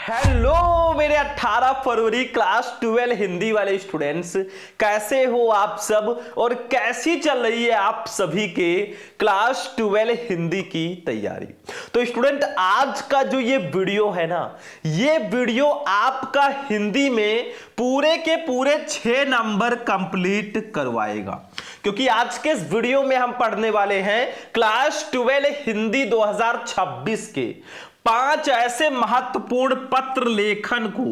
Hello मेरे 18 फरवरी class 12 Hindi वाले students, कैसे हो आप सब और कैसी चल रही है आप सभी के क्लास 12 हिंदी की तैयारी। तो स्टूडेंट, आज का जो ये वीडियो है ना, ये वीडियो आपका हिंदी में पूरे के पूरे 6 नंबर कंप्लीट करवाएगा, क्योंकि आज के इस वीडियो में हम पढ़ने वाले हैं क्लास 12 हिंदी 2026 के 5 ऐसे महत्वपूर्ण पत्र लेखन को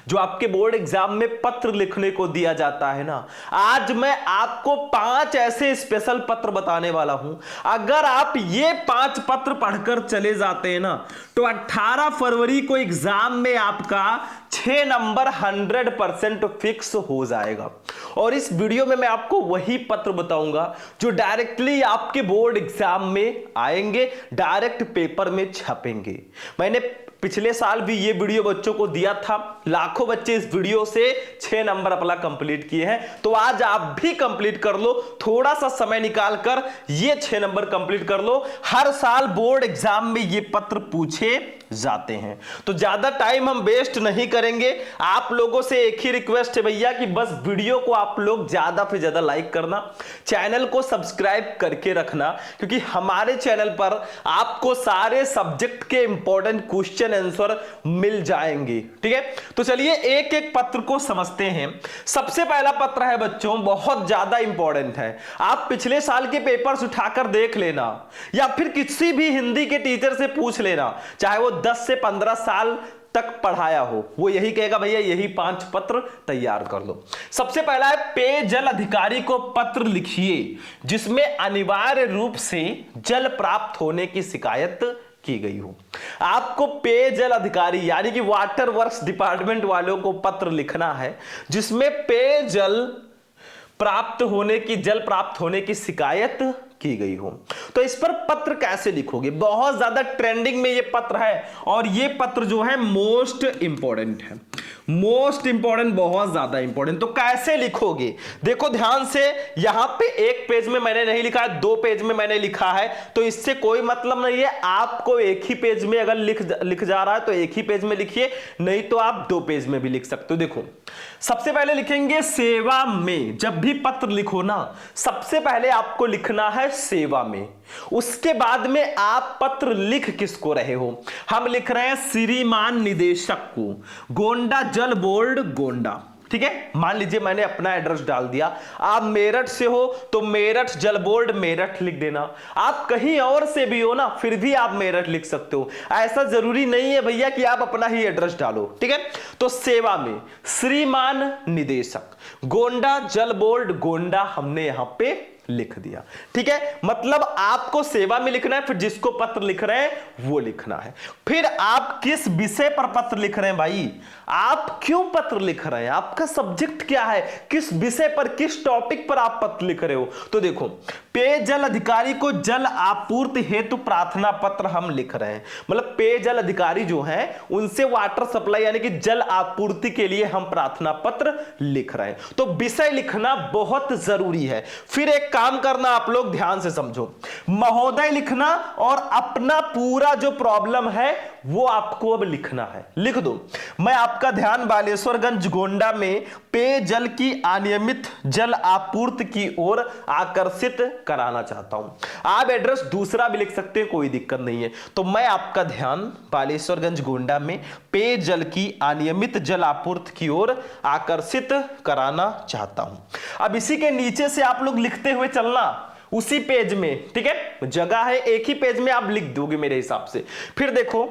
जो आपके बोर्ड एग्जाम में पत्र लिखने को दिया जाता है ना। आज मैं आपको 5 ऐसे स्पेशल पत्र बताने वाला हूं। अगर आप ये 5 पत्र पढ़कर चले जाते हैं ना, तो 18 फरवरी को एग्जाम में आपका 6 नंबर 100% फिक्स हो जाएगा। और इस वीडियो में मैं आपको वही पत्र बताऊंगा जो डायरेक्टली आपके बोर्ड एग्जाम में आएंगे, डायरेक्ट पेपर में छपेंगे। मैंने पिछले साल भी ये वीडियो बच्चों को दिया था, लाखों बच्चे इस वीडियो से 6 नंबर अपना कंप्लीट किए हैं। तो आज आप भी कंप्लीट कर लो, थोड़ा सा समय निकालकर ये 6 नंबर कंप्लीट कर लो। हर साल बोर्ड एग्जाम में ये पत्र पूछे जाते हैं, तो ज्यादा टाइम हम वेस्ट नहीं करेंगे। आप लोगों से एक ही रिक्वेस्ट है भैया कि बस वीडियो को आप लोग ज्यादा से ज्यादा लाइक करना, चैनल को सब्सक्राइब करके रखना, क्योंकि हमारे चैनल पर आपको सारे सब्जेक्ट के इंपॉर्टेंट क्वेश्चन आंसर मिल जाएंगे। ठीक है, तो चलिए एक एक पत्र को समझते हैं। सबसे पहला पत्र है बच्चों, बहुत ज्यादा इंपॉर्टेंट है। आप पिछले साल के पेपर्स उठाकर देख लेना, या फिर किसी भी हिंदी के टीचर से पूछ लेना, चाहे वो 10 से 15 साल तक पढ़ाया हो, वो यही कहेगा भैया यही 5 पत्र तैयार कर लो। सबसे पहला है, पेयजल अधिकारी को पत्र लिखिए जिसमें अनिवार्य रूप से जल प्राप्त होने की शिकायत की गई हो। आपको पेयजल अधिकारी यानी कि वाटर वर्क्स डिपार्टमेंट वालों को पत्र लिखना है जिसमें पेयजल जल प्राप्त होने की शिकायत की गई हो। तो इस पर पत्र कैसे लिखोगे? बहुत ज्यादा ट्रेंडिंग में ये पत्र है, और ये पत्र जो है मोस्ट इंपॉर्टेंट है, मोस्ट इंपॉर्टेंट, बहुत ज्यादा इंपॉर्टेंट। तो कैसे लिखोगे देखो ध्यान से। यहां पे एक पेज में मैंने नहीं लिखा है, 2 पेज में मैंने लिखा है, तो इससे कोई मतलब नहीं है। आपको एक ही पेज में अगर लिख जा रहा है तो एक ही पेज में लिखिए, नहीं तो आप 2 पेज में भी लिख सकते हो। देखो, सबसे पहले लिखेंगे सेवा में। जब भी पत्र लिखो ना, सबसे पहले आपको लिखना है सेवा में। उसके बाद में आप पत्र लिख किसको रहे हो? हम लिख रहे हैं श्रीमान निदेशक को, गोंडा जल बोर्ड गोंडा। ठीक है, मान लीजिए मैंने अपना एड्रेस डाल दिया। आप मेरठ से हो तो मेरठ जल बोर्ड मेरठ लिख देना। आप कहीं और से भी हो ना, फिर भी आप मेरठ लिख सकते हो। ऐसा जरूरी नहीं है भैया कि आप अपना ही एड्रेस डालो। ठीक है, तो सेवा में श्रीमान निदेशक, गोंडा जल बोर्ड गोंडा हमने यहां पे लिख दिया। ठीक है, मतलब आपको सेवा में लिखना है, फिर जिसको पत्र लिख रहे हैं वो लिखना है। फिर आप किस विषय पर पत्र लिख रहे हैं भाई, आप क्यों पत्र लिख रहे हैं, आपका सब्जेक्ट क्या है, किस विषय पर, किस टॉपिक पर आप पत्र लिख रहे हो। तो देखो, पेयजल अधिकारी को जल आपूर्ति हेतु प्रार्थना पत्र हम लिख रहे हैं। मतलब पेयजल अधिकारी जो हैं उनसे वाटर सप्लाई यानी कि जल आपूर्ति के लिए हम प्रार्थना पत्र लिख रहे हैं। तो विषय लिखना बहुत जरूरी है। फिर एक काम करना, आप लोग ध्यान से समझो, महोदय लिखना और अपना पूरा जो प्रॉब्लम है वो आपको अब लिखना है। लिख दो, मैं आपका ध्यान बालेश्वरगंज गोंडा में पेयजल की अनियमित जल आपूर्ति की ओर आकर्षित कराना चाहता हूं। आप एड्रेस दूसरा भी लिख सकते हैं, कोई दिक्कत नहीं है। तो मैं आपका ध्यान बालेश्वरगंज गोंडा में पेयजल की अनियमित जल आपूर्ति की ओर आकर्षित कराना चाहता हूं। अब इसी के नीचे से आप लोग लिखते हुए चलना, उसी पेज में। ठीक है, जगह है एक ही पेज में आप लिख दोगे मेरे हिसाब से। फिर देखो,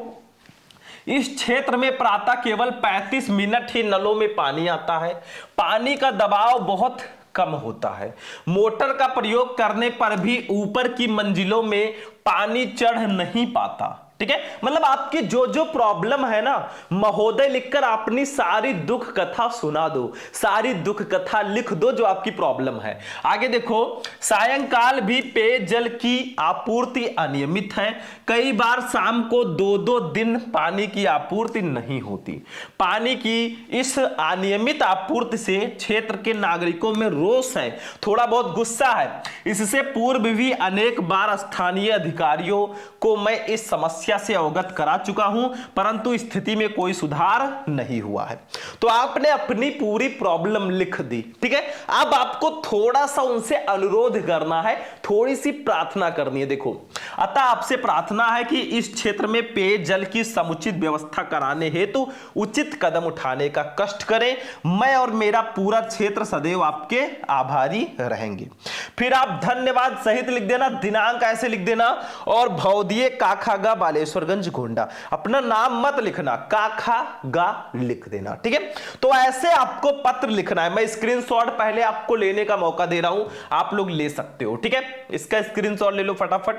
इस क्षेत्र में प्रातः केवल 35 मिनट ही नलों में पानी आता है। पानी का दबाव बहुत कम होता है। मोटर का प्रयोग करने पर भी ऊपर की मंजिलों में पानी चढ़ नहीं पाता। ठीक है, मतलब आपकी जो जो प्रॉब्लम है ना, महोदय लिखकर अपनी सारी दुख कथा सुना दो, सारी दुख कथा लिख दो जो आपकी प्रॉब्लम है। आगे देखो, सायंकाल भी पेयजल की आपूर्ति अनियमित है। कई बार शाम को 2-2 दिन पानी की आपूर्ति नहीं होती। पानी की इस अनियमित आपूर्ति से क्षेत्र के नागरिकों में रोष है, थोड़ा बहुत गुस्सा है। इससे पूर्व भी अनेक बार स्थानीय अधिकारियों को मैं इस समस्या समस्या से अवगत करा चुका हूं, परंतु स्थिति में कोई सुधार नहीं हुआ है। तो आपने अपनी पूरी प्रॉब्लम लिख दी, ठीक है। अब आपको थोड़ा सा उनसे अनुरोध करना है, थोड़ी सी प्रार्थना करनी है। देखो, अतः आपसे प्रार्थना है कि इस क्षेत्र में पेयजल की समुचित व्यवस्था कराने हेतु उचित कदम उठाने का कष्ट करें। मैं और मेरा पूरा क्षेत्र सदैव आपके आभारी रहेंगे। फिर आप धन्यवाद सहित लिख देना, दिनांक ऐसे लिख देना, और भौदिये काखागा बालेश्वरगंज गोंडा। अपना नाम मत लिखना, काखागा लिख देना, ठीक है। तो ऐसे आपको पत्र लिखना है। मैं स्क्रीनशॉट पहले आपको लेने का मौका दे रहा हूं, आप लोग ले सकते हो, ठीक है। इसका स्क्रीनशॉट ले लो फटाफट,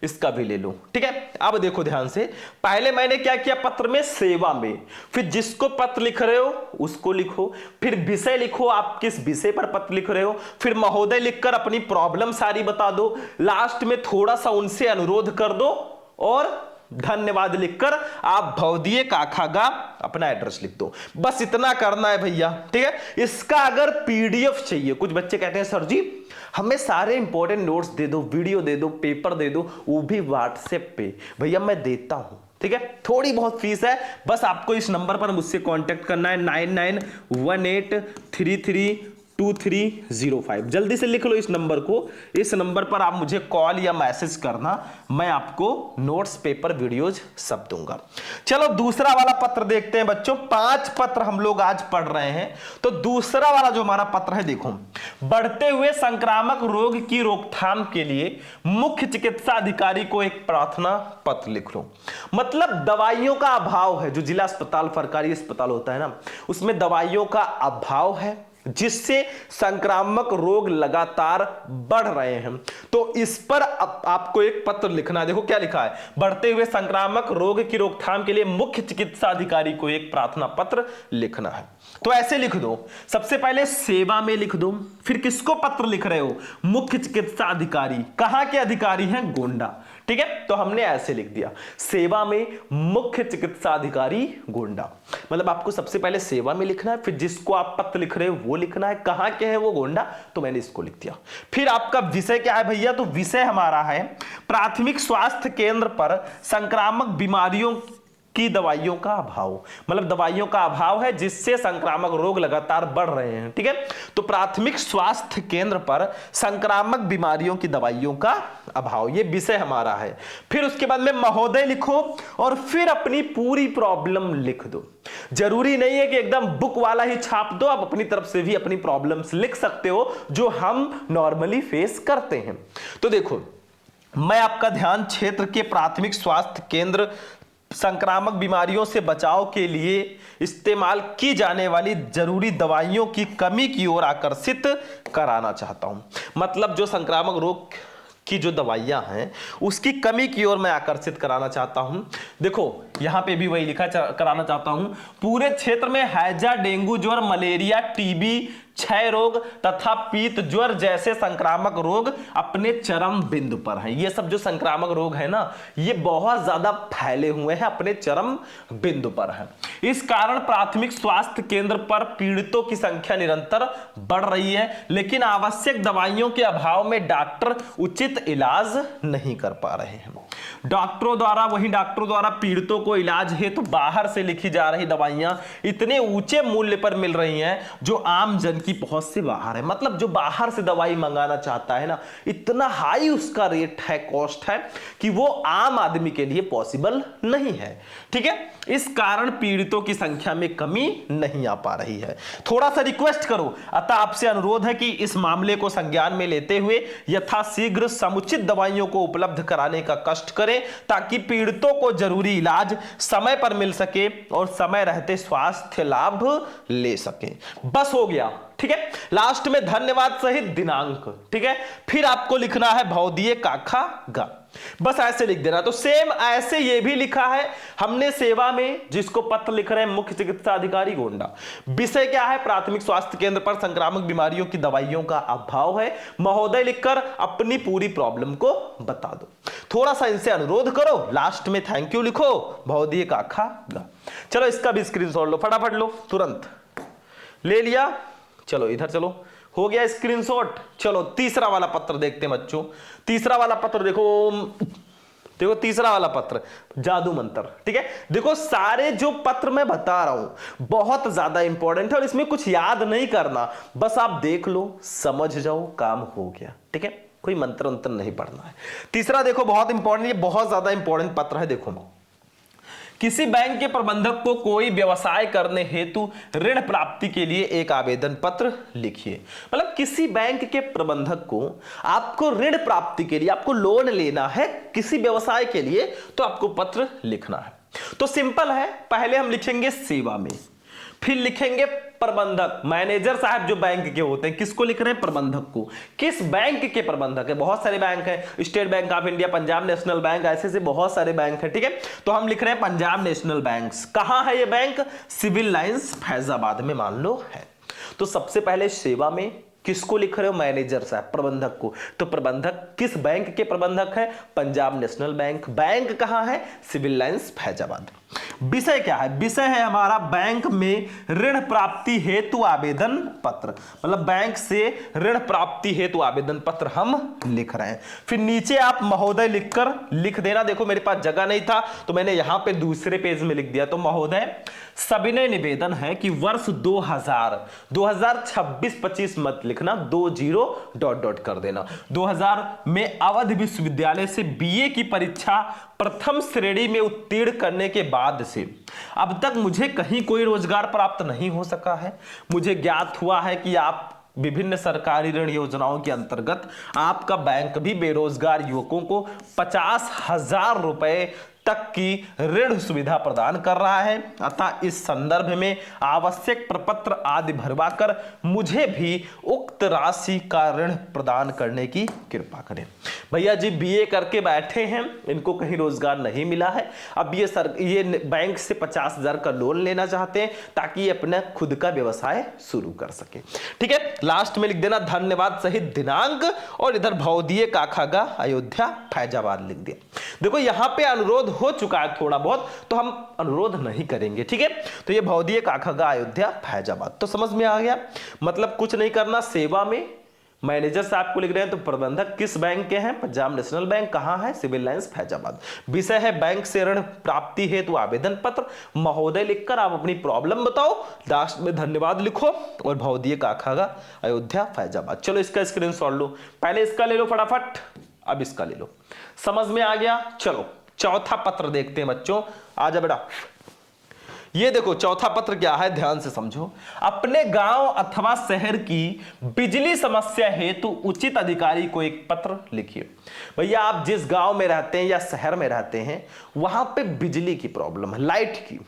इसका भी ले लो, ठीक है। अब देखो ध्यान से, पहले मैंने क्या किया, पत्र में सेवा में, फिर जिसको पत्र लिख रहे हो उसको लिखो, फिर विषय लिखो, आप किस विषय पर पत्र लिख रहे हो, फिर महोदय लिखकर अपनी प्रॉब्लम सारी बता दो, लास्ट में थोड़ा सा उनसे अनुरोध कर दो, और धन्यवाद लिखकर आप भौदिये काखागा अपना एड्रेस लिख दो। बस इतना करना है भैया, ठीक है। इसका अगर पीडीएफ चाहिए, कुछ बच्चे कहते हैं सर जी हमें सारे इंपॉर्टेंट नोट्स दे दो, वीडियो दे दो, पेपर दे दो, वो भी व्हाट्सएप पे, भैया मैं देता हूं, ठीक है। थोड़ी बहुत फीस है, बस आपको इस नंबर पर मुझसे कांटेक्ट करना है 9918332305। जल्दी से लिख लो इस नंबर को, इस नंबर पर आप मुझे कॉल या मैसेज करना, मैं आपको नोट्स, पेपर, वीडियोज सब दूंगा। चलो दूसरा वाला पत्र देखते हैं बच्चों। 5 पत्र हम लोग आज पढ़ रहे हैं, तो दूसरा वाला जो हमारा पत्र है, देखो, बढ़ते हुए संक्रामक रोग की रोकथाम के लिए मुख्य चिकित्सा अधिकारी को एक प्रार्थना पत्र लिख लो। मतलब दवाइयों का अभाव है, जो जिला अस्पताल, सरकारी अस्पताल होता है ना, उसमें दवाइयों का अभाव है, जिससे संक्रामक रोग लगातार बढ़ रहे हैं। तो इस पर आपको एक पत्र लिखना है। देखो क्या लिखा है, बढ़ते हुए संक्रामक रोग की रोकथाम के लिए मुख्य चिकित्सा अधिकारी को एक प्रार्थना पत्र लिखना है। तो ऐसे लिख दो, सबसे पहले सेवा में लिख दो, फिर किसको पत्र लिख रहे हो, मुख्य चिकित्सा अधिकारी। कहां के अधिकारी हैं, गोंडा, ठीक है। तो हमने ऐसे लिख दिया, सेवा में मुख्य चिकित्सा अधिकारी गोंडा। मतलब आपको सबसे पहले सेवा में लिखना है, फिर जिसको आप पत्र लिख रहे हो वो लिखना है, कहां के हैं वो, गोंडा, तो मैंने इसको लिख दिया। फिर आपका विषय क्या है भैया, तो विषय हमारा है प्राथमिक स्वास्थ्य केंद्र पर संक्रामक बीमारियों की दवाइयों का अभाव। मतलब दवाइयों का अभाव है, जिससे संक्रामक रोग लगातार बढ़ रहे हैं, ठीक है। तो प्राथमिक स्वास्थ्य केंद्र पर संक्रामक बीमारियों की दवाइयों का अभाव, ये विषय हमारा है। फिर उसके बाद में महोदय लिखो, और फिर अपनी पूरी प्रॉब्लम लिख दो। जरूरी नहीं है कि एकदम बुक वाला ही छाप दो, आप अपनी तरफ से भी अपनी प्रॉब्लम्स लिख सकते हो, जो हम नॉर्मली फेस करते हैं। तो देखो, मैं आपका ध्यान क्षेत्र के प्राथमिक स्वास्थ्य केंद्र संक्रामक बीमारियों से बचाव के लिए इस्तेमाल की जाने वाली जरूरी दवाइयों की कमी की ओर आकर्षित कराना चाहता हूं। मतलब जो संक्रामक रोग की जो दवाइयां हैं उसकी कमी की ओर मैं आकर्षित कराना चाहता हूं। देखो यहां पे भी वही लिखा कराना चाहता हूं, पूरे क्षेत्र में हैजा, डेंगू ज्वर, मलेरिया, टीबी, क्षय रोग तथा पीत ज्वर जैसे संक्रामक रोग अपने चरम बिंदु पर हैं। ये सब जो संक्रामक रोग है ना, ये बहुत ज्यादा फैले हुए हैं, अपने चरम बिंदु पर है। इस कारण प्राथमिक स्वास्थ्य केंद्र पर पीड़ितों की संख्या निरंतर बढ़ रही है, लेकिन आवश्यक दवाइयों के अभाव में डॉक्टर उचित इलाज नहीं कर पा रहे हैं। डॉक्टरों द्वारा पीड़ितों को इलाज हेतु बाहर से लिखी जा रही दवाइयां इतने ऊंचे मूल्य पर मिल रही हैं जो आम जन की पहुंच से बाहर है। मतलब जो बाहर से दवाई मंगाना चाहता है ना, इतना हाई उसका रेट है, कॉस्ट है, कि वो आम आदमी के लिए पॉसिबल नहीं है, ठीक है। इस कारण पीड़ितों की संख्या में कमी नहीं आ पा रही है। थोड़ा सा रिक्वेस्ट करो, अतः आपसे अनुरोध है कि इस मामले को संज्ञान में लेते हुए यथाशीघ्र समुचित दवाइयों को उपलब्ध कराने का कष्ट करें, ताकि पीड़ितों को जरूरी इलाज समय पर मिल सके और समय रहते स्वास्थ्य लाभ ले सके। बस हो गया, ठीक है। लास्ट में धन्यवाद सहित दिनांक, ठीक है। फिर आपको लिखना है भौदिये काखागा, बस ऐसे लिख देना। तो सेम ऐसे ये भी लिखा है हमने सेवा में, जिसको पत्र लिख रहे हैं मुख्य चिकित्सा अधिकारी गोंडा। विषय क्या है, प्राथमिक स्वास्थ्य केंद्र पर संक्रामक बीमारियों की दवाइयों का अभाव है। महोदय लिखकर अपनी पूरी प्रॉब्लम को बता दो, थोड़ा सा इनसे अनुरोध करो, लास्ट में थैंक यू लिखो, भौदिये काखागा। चलो इसका भी स्क्रीनशॉट लो, फटाफट लो, तुरंत ले लिया। चलो इधर चलो, हो गया स्क्रीनशॉट। चलो तीसरा वाला पत्र देखते हैं बच्चों। तीसरा वाला पत्र देखो, देखो तीसरा वाला पत्र जादू मंत्र, ठीक है। देखो सारे जो पत्र मैं बता रहा हूं बहुत ज्यादा इंपॉर्टेंट है और इसमें कुछ याद नहीं करना, बस आप देख लो समझ जाओ काम हो गया, ठीक है। कोई मंत्र अंतर नहीं पढ़ना है। तीसरा देखो बहुत इंपॉर्टेंट, ये बहुत ज्यादा इंपॉर्टेंट पत्र है। देखो किसी बैंक के प्रबंधक को कोई व्यवसाय करने हेतु ऋण प्राप्ति के लिए एक आवेदन पत्र लिखिए। मतलब किसी बैंक के प्रबंधक को आपको ऋण प्राप्ति के लिए, आपको लोन लेना है किसी व्यवसाय के लिए, तो आपको पत्र लिखना है। तो सिंपल है, पहले हम लिखेंगे सेवा में, फिर लिखेंगे प्रबंधक, मैनेजर साहब जो बैंक के होते हैं, किसको लिख रहे हैं? प्रबंधक को। किस बैंक के प्रबंधक है? बहुत सारे बैंक हैं, state bank of India, Punjab national bank, ऐसे से बहुत सारे बैंक हैं, ठीक है। तो हम लिख रहे हैं पंजाब नेशनल बैंक। कहां है ये बैंक? सिविल लाइंस फैजाबाद में मान लो है। तो सबसे पहले सेवा में किसको लिख रहे हो? मैनेजर साहब, प्रबंधक को। तो प्रबंधक किस बैंक के प्रबंधक है? Punjab national bank. बैंक कहां है? Civil lines Faizabad. विषय क्या है? विषय है हमारा बैंक में ऋण प्राप्ति हेतु आवेदन पत्र। मतलब बैंक से ऋण प्राप्ति हेतु आवेदन पत्र हम लिख रहे हैं। फिर नीचे आप महोदय लिखकर लिख देना। देखो मेरे पास जगह नहीं था तो मैंने यहां पे दूसरे पेज में लिख दिया। तो महोदय सविनय निवेदन है कि वर्ष 2026-25 मत लिखना, 20 ... कर देना। 2000 में अवध विश्वविद्यालय से बीए की परीक्षा प्रथम श्रेणी में उत्तीर्ण करने के बाद से अब तक मुझे कहीं कोई रोजगार प्राप्त नहीं हो सका है। मुझे ज्ञात हुआ है कि आप विभिन्न सरकारी ऋण योजनाओं के अंतर्गत आपका बैंक भी बेरोजगार युवकों को 50,000 रुपए तक की ऋण सुविधा प्रदान कर रहा है। अतः इस संदर्भ में आवश्यक प्रपत्र आदि भरवाकर मुझे भी उक्त राशि का ऋण प्रदान करने की कृपा करें। भैया जी बीए करके बैठे हैं, इनको कहीं रोजगार नहीं मिला है, अब ये बैंक से 50,000 का लोन लेना चाहते हैं ताकि ये अपना खुद का व्यवसाय शुरू कर सके, ठीक है। लास्ट में लिख देना धन्यवाद सहित दिनांक, और इधर भौदिये काखागा अयोध्या फैजाबाद लिख दिया। देखो यहां पे अनुरोध हो चुका है थोड़ा बहुत, तो हम अनुरोध नहीं करेंगे, ठीक है। तो ये भौदिये काखागा अयोध्या फैजाबाद, तो समझ में आ गया। मतलब कुछ नहीं करना, सेवा में मैनेजर साहब को लिख रहे हैं, तो प्रबंधक किस बैंक के हैं? Punjab national bank. कहां है? Civil lines Faizabad. विषय है बैंक से ऋण प्राप्ति हेतु आवेदन पत्र। महोदय लिखकर आप अपनी प्रॉब्लम बताओ, लास्ट में धन्यवाद लिखो और भौदिये काखागा अयोध्या फैजाबाद। चलो इसका स्क्रीनशॉट लो, पहले इसका ले लो फटाफट, अब इसका ले लो। समझ में आ गया? चलो चौथा पत्र देखते हैं बच्चों, आजा बेटा। ये देखो चौथा पत्र क्या है, ध्यान से समझो। अपने गांव अथवा शहर की बिजली समस्या हेतु उचित अधिकारी को एक पत्र लिखिए। भैया आप जिस गांव में रहते हैं या शहर में रहते हैं वहां पे बिजली की प्रॉब्लम है, लाइट की,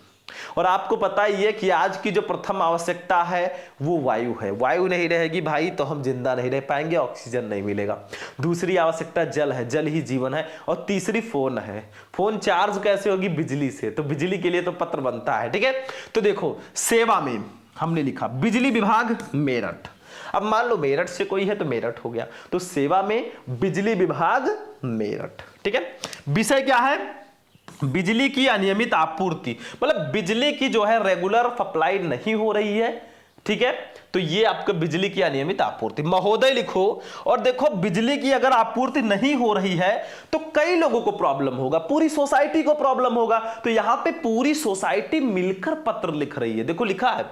और आपको पता ही है कि आज की जो प्रथम आवश्यकता है वो वायु है। वायु नहीं रहेगी भाई तो हम जिंदा नहीं रह पाएंगे, ऑक्सीजन नहीं मिलेगा। दूसरी आवश्यकता जल है, जल ही जीवन है। और तीसरी फोन है, फोन चार्ज कैसे होगी? बिजली से। तो बिजली के लिए तो पत्र बनता है, ठीक है। तो देखो सेवा में हमने लिखा बिजली विभाग मेरठ। अब मान लो मेरठ से कोई है तो मेरठ हो गया, तो सेवा में बिजली विभाग मेरठ, ठीक है। विषय क्या है? बिजली की अनियमित आपूर्ति, मतलब बिजली की जो है रेगुलर सप्लाई नहीं हो रही है, ठीक है। तो ये आपका बिजली की अनियमित आपूर्ति, महोदय लिखो। और देखो बिजली की अगर आपूर्ति नहीं हो रही है तो कई लोगों को प्रॉब्लम होगा, पूरी सोसाइटी को प्रॉब्लम होगा। तो यहां पे पूरी सोसाइटी मिलकर पत्र लिख रही है। देखो लिखा है,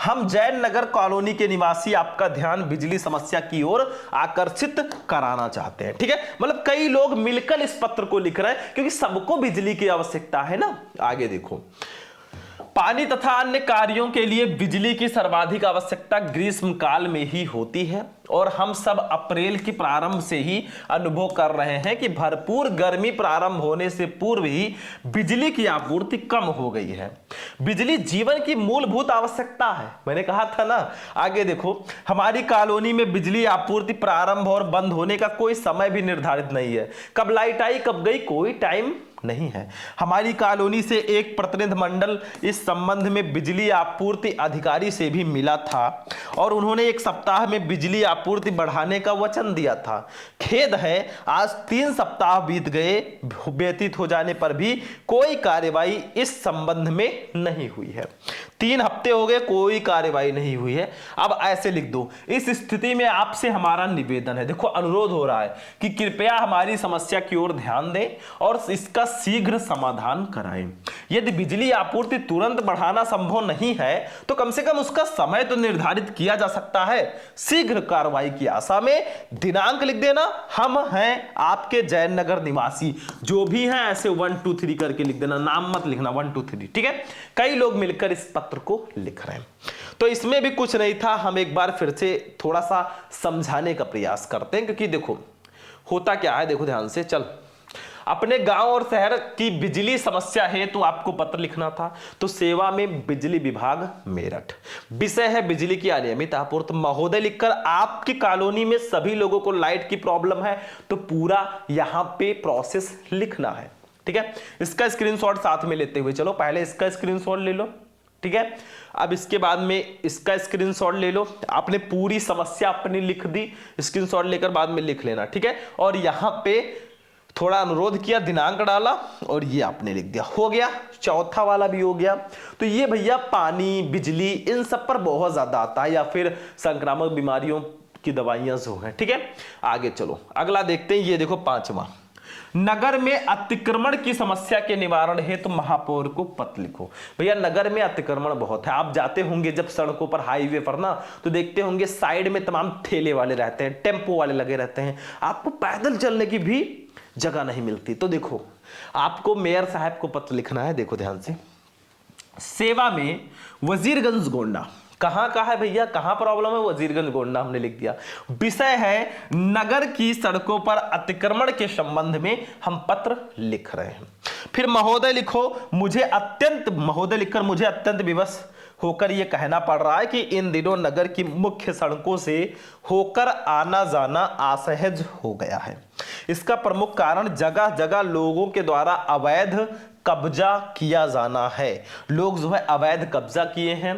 हम जैन नगर कॉलोनी के निवासी आपका ध्यान बिजली समस्या की ओर आकर्षित कराना चाहते हैं, ठीक है। मतलब कई लोग मिलकर इस पत्र को लिख रहे हैं क्योंकि सबको बिजली की आवश्यकता है ना। आगे देखो, पानी तथा अन्य कार्यों के लिए बिजली की सर्वाधिक आवश्यकता ग्रीष्म काल में ही होती है और हम सब अप्रैल के प्रारंभ से ही अनुभव कर रहे हैं कि भरपूर गर्मी प्रारंभ होने से पूर्व ही बिजली की आपूर्ति कम हो गई है। बिजली जीवन की मूलभूत आवश्यकता है, मैंने कहा था ना। आगे देखो, हमारी कॉलोनी में बिजली आपूर्ति प्रारंभ और बंद होने का कोई समय भी निर्धारित नहीं है। कब लाइट आई कब गई कोई टाइम नहीं है। हमारी कॉलोनी से एक प्रतिनिधिमंडल इस संबंध में बिजली आपूर्ति अधिकारी से भी मिला था और उन्होंने 1 सप्ताह में बिजली आपूर्ति बढ़ाने का वचन दिया था। खेद है आज 3 सप्ताह बीत गए, व्यतीत हो जाने पर भी कोई कार्यवाही इस संबंध में नहीं हुई है। 3 हफ्ते हो गए, कोई कार्यवाही नहीं हुई है। अब ऐसे लिख दो, इस स्थिति में आपसे हमारा निवेदन है, देखो अनुरोध हो रहा है कि कृपया हमारी समस्या की ओर ध्यान दें और इसका शीघ्र समाधान कराएं। यदि बिजली आपूर्ति तुरंत बढ़ाना संभव नहीं है तो कम से कम उसका समय तो निर्धारित किया जा सकता है। शीघ्र कार्रवाई की आशा में दिनांक लिख देना। हम हैं आपके जयनगर निवासी, जो भी हैं ऐसे 1 2 3 करके लिख देना, नाम मत लिखना 1 2 3, ठीक है। कई लोग मिलकर इस पत्र को लिख रहे हैं, तो इसमें भी कुछ नहीं था। हम एक बार फिर से थोड़ा सा समझाने का प्रयास करते हैं, क्योंकि देखो होता क्या है, देखो ध्यान से। चल, अपने गांव और शहर की बिजली समस्या है तो आपको पत्र लिखना था। तो सेवा में बिजली विभाग मेरठ, विषय है बिजली की अनियमित आपूर्ति। महोदय लिखकर आपकी कॉलोनी में सभी लोगों को लाइट की प्रॉब्लम है, तो पूरा यहां पे प्रोसेस लिखना है, ठीक है। इसका स्क्रीनशॉट साथ में लेते हुए चलो, पहले इसका स्क्रीनशॉट ले लो, ठीक है। अब इसके बाद में इसका स्क्रीनशॉट ले लो। आपने पूरी समस्या अपनी लिख दी, स्क्रीनशॉट लेकर बाद में लिख लेना, ठीक है। और यहां पे थोड़ा अनुरोध किया, दिनांक डाला और ये आपने लिख दिया, हो गया। चौथा वाला भी हो गया। तो ये भैया पानी, बिजली, इन सब पर बहुत ज्यादा आता है, या फिर संक्रामक बीमारियों की दवाइयां जो है, ठीक है। आगे चलो, अगला देखते हैं। ये देखो 5वां, नगर में अतिक्रमण की समस्या के निवारण हेतु महापौर को पत्र लिखो। भैया नगर में अतिक्रमण बहुत है। आप जाते होंगे जब सड़कों पर, हाईवे पर ना, तो देखते होंगे साइड में तमाम ठेले वाले रहते हैं, टेम्पो वाले लगे रहते हैं, आपको पैदल चलने की भी जगह नहीं मिलती। तो देखो आपको मेयर साहब को पत्र लिखना है, देखो ध्यान से। सेवा में वजीरगंज गोंडा, कहां का है भैया, कहां प्रॉब्लम है, वजीरगंज गोंडा हमने लिख दिया। विषय है नगर की सड़कों पर अतिक्रमण के संबंध में हम पत्र लिख रहे हैं। फिर महोदय लिखो, महोदय लिखकर मुझे अत्यंत विवश होकर यह कहना पड़ रहा है कि इन दिनों नगर की मुख्य सड़कों से होकर आना जाना असहज हो गया है। इसका प्रमुख कारण जगह जगह लोगों के द्वारा अवैध कब्जा किया जाना है। लोग जो है अवैध कब्जा किए हैं,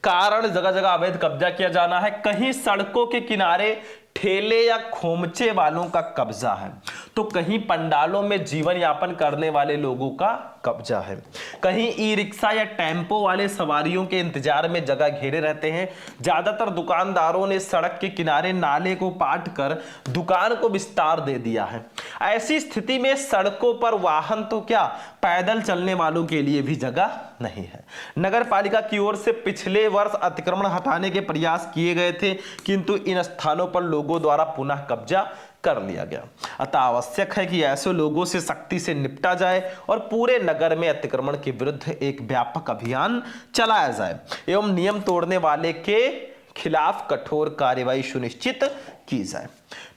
कारण जगह जगह अवैध कब्जा किया जाना है। कहीं सड़कों के किनारे ठेले या खोमचे वालों का कब्जा है, तो कहीं पंडालों में जीवन यापन करने वाले लोगों का कब्जा है। कहीं ई रिक्शा या टेम्पो वाले सवारियों के इंतजार में जगह घेरे रहते हैं। ज्यादातर दुकानदारों ने सड़क के किनारे नाले को पाट कर दुकान को विस्तार दे दिया है। ऐसी स्थिति में सड़कों पर वाहन तो क्या, पैदल चलने वालों के लिए भी जगह नहीं है। नगर पालिका की ओर से पिछले वर्ष अतिक्रमण हटाने के प्रयास किए गए थे, किंतु इन स्थानों पर लोगों द्वारा पुनः कब्जा कर लिया गया। अतः आवश्यक है कि ऐसे लोगों से सख्ती से निपटा जाए और पूरे नगर में अतिक्रमण के विरुद्ध एक व्यापक अभियान चलाया जाए एवं नियम तोड़ने वाले के खिलाफ कठोर कार्रवाई सुनिश्चित की जाए।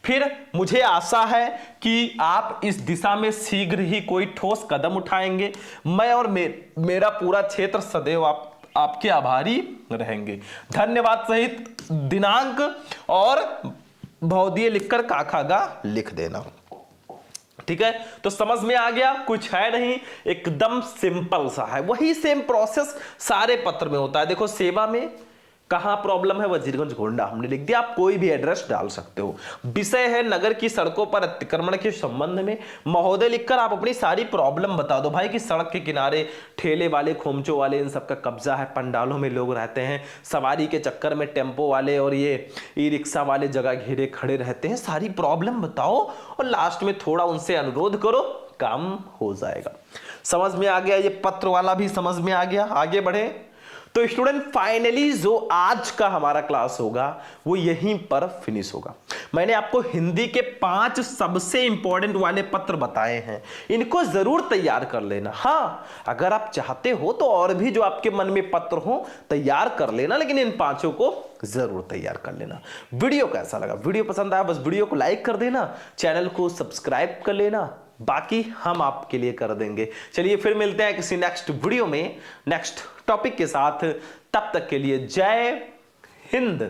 फिर मुझे आशा है कि आप इस दिशा में शीघ्र ही कोई ठोस कदम उठाएंगे। मैं और मेरा पूरा क्षेत्र सदैव आपके आभारी रहेंगे। धन्यवाद सहित दिनांक और भौदिये लिखकर काखागा लिख देना, ठीक है। तो समझ में आ गया, कुछ है नहीं, एकदम सिंपल सा है। वही सेम प्रोसेस सारे पत्र में होता है। देखो सेवा में कहां प्रॉब्लम है, वजीरगंज गोंडा हमने लिख दिया, आप कोई भी एड्रेस डाल सकते हो। विषय है नगर की सड़कों पर अतिक्रमण के संबंध में महोदय लिखकर आप अपनी सारी प्रॉब्लम बता दो भाई, कि सड़क के किनारे ठेले वाले, खोमचों वाले, इन सबका कब्जा है, पंडालों में लोग रहते हैं, सवारी के चक्कर में टेम्पो वाले और ये ई रिक्शा वाले जगह घेरे खड़े रहते हैं। सारी प्रॉब्लम बताओ और लास्ट में थोड़ा उनसे अनुरोध करो, काम हो जाएगा। समझ में आ गया, ये पत्र वाला भी समझ में आ गया। आगे बढ़े तो स्टूडेंट फाइनली जो आज का हमारा क्लास होगा वो यहीं पर फिनिश होगा। मैंने आपको हिंदी के 5 सबसे इंपॉर्टेंट वाले पत्र बताए हैं, इनको जरूर तैयार कर लेना। हाँ, अगर आप चाहते हो तो और भी जो आपके मन में पत्र हो तैयार कर लेना, लेकिन इन 5 को जरूर तैयार कर लेना। वीडियो कैसा लगा, वीडियो पसंद आया बस वीडियो को लाइक कर देना, चैनल को सब्सक्राइब कर लेना, बाकी हम आपके लिए कर देंगे। चलिए फिर मिलते हैं किसी नेक्स्ट वीडियो में नेक्स्ट टॉपिक के साथ। तब तक के लिए जय हिंद।